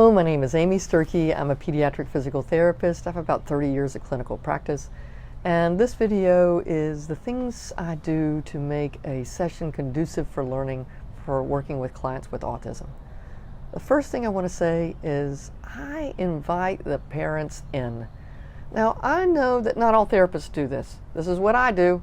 Hello, my name is Amy Sturkey. I'm a pediatric physical therapist. I have about 30 years of clinical practice. And this video is the things I do to make a session conducive for learning for working with clients with autism. The first thing I want to say is I invite the parents in. Now, I know that not all therapists do this. This is what I do.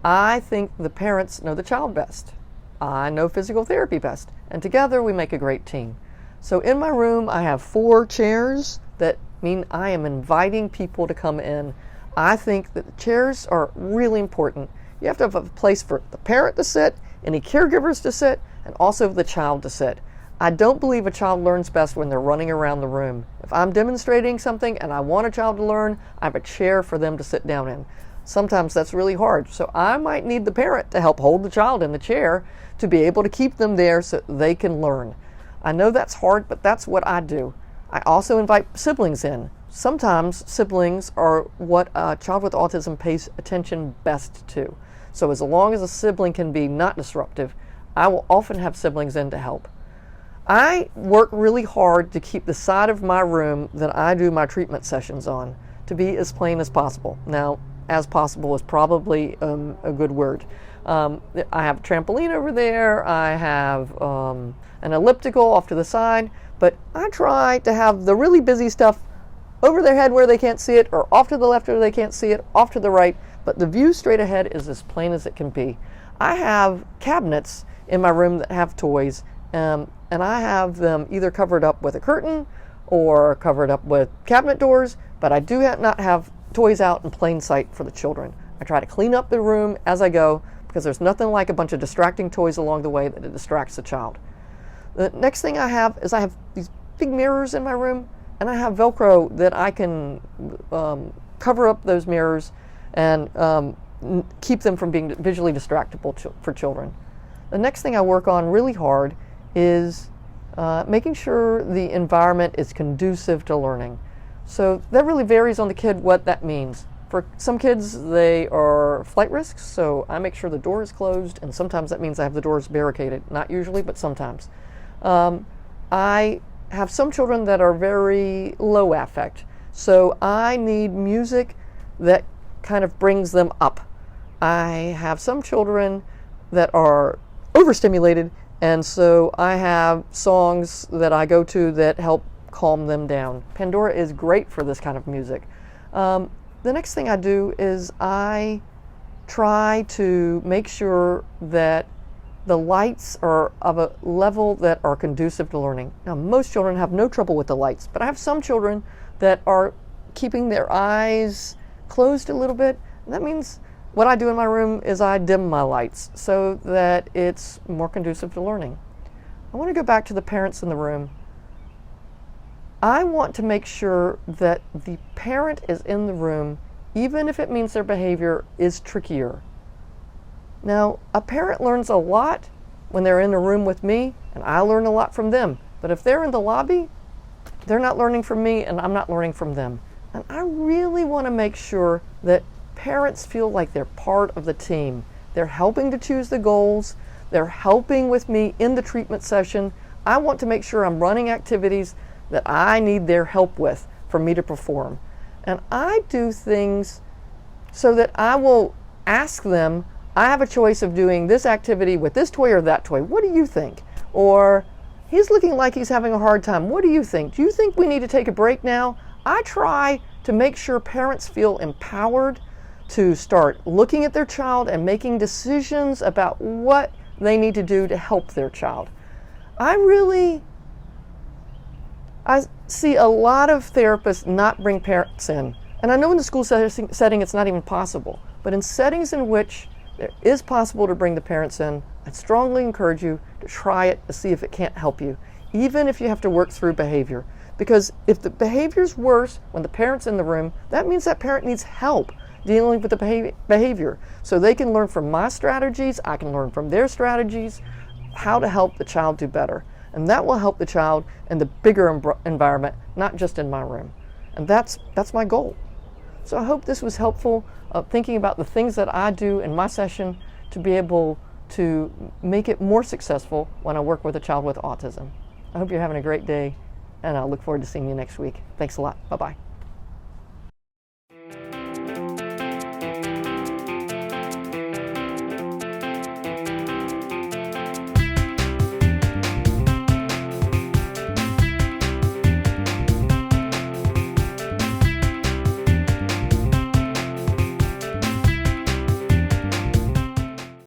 I think the parents know the child best. I know physical therapy best. And together we make a great team. So in my room, I have 4 chairs that mean I am inviting people to come in. I think that the chairs are really important. You have to have a place for the parent to sit, any caregivers to sit, and also the child to sit. I don't believe a child learns best when they're running around the room. If I'm demonstrating something and I want a child to learn, I have a chair for them to sit down in. Sometimes that's really hard. So I might need the parent to help hold the child in the chair to be able to keep them there so they can learn. I know that's hard, but that's what I do. I also invite siblings in. Sometimes siblings are what a child with autism pays attention best to. So as long as a sibling can be not disruptive, I will often have siblings in to help. I work really hard to keep the side of my room that I do my treatment sessions on to be as plain as possible. Now, as possible is probably a good word. I have a trampoline over there. I have an elliptical off to the side, but I try to have the really busy stuff over their head where they can't see it, or off to the left where they can't see it, off to the right, but the view straight ahead is as plain as it can be. I have cabinets in my room that have toys, and I have them either covered up with a curtain or covered up with cabinet doors, but I do not have toys out in plain sight for the children. I try to clean up the room as I go because there's nothing like a bunch of distracting toys along the way that it distracts the child. The next thing I have is I have these big mirrors in my room, and I have Velcro that I can cover up those mirrors and keep them from being visually distractible for children. The next thing I work on really hard is making sure the environment is conducive to learning. So that really varies on the kid what that means. For some kids, they are flight risks, so I make sure the door is closed, and sometimes that means I have the doors barricaded. Not usually, but sometimes. I have some children that are very low affect, so I need music that kind of brings them up. I have some children that are overstimulated, and so I have songs that I go to that help calm them down. Pandora is great for this kind of music. The next thing I do is I try to make sure that the lights are of a level that are conducive to learning. Now, most children have no trouble with the lights, but I have some children that are keeping their eyes closed a little bit. And that means what I do in my room is I dim my lights so that it's more conducive to learning. I want to go back to the parents in the room. I want to make sure that the parent is in the room, even if it means their behavior is trickier. Now, a parent learns a lot when they're in a room with me, and I learn a lot from them. But if they're in the lobby, they're not learning from me, and I'm not learning from them. And I really want to make sure that parents feel like they're part of the team. They're helping to choose the goals. They're helping with me in the treatment session. I want to make sure I'm running activities that I need their help with for me to perform. And I do things so that I will ask them, I have a choice of doing this activity with this toy or that toy. What do you think? Or, he's looking like he's having a hard time. What do you think? Do you think we need to take a break now? I try to make sure parents feel empowered to start looking at their child and making decisions about what they need to do to help their child. I see a lot of therapists not bring parents in. And I know in the school setting it's not even possible. But in settings in which it is possible to bring the parents in, I strongly encourage you to try it to see if it can't help you, even if you have to work through behavior. Because if the behavior's worse when the parent's in the room, that means that parent needs help dealing with the behavior. So they can learn from my strategies, I can learn from their strategies, how to help the child do better. And that will help the child in the bigger environment, not just in my room. And that's my goal. So I hope this was helpful, thinking about the things that I do in my session to be able to make it more successful when I work with a child with autism. I hope you're having a great day. and I'll look forward to seeing you next week. Thanks a lot. Bye-bye.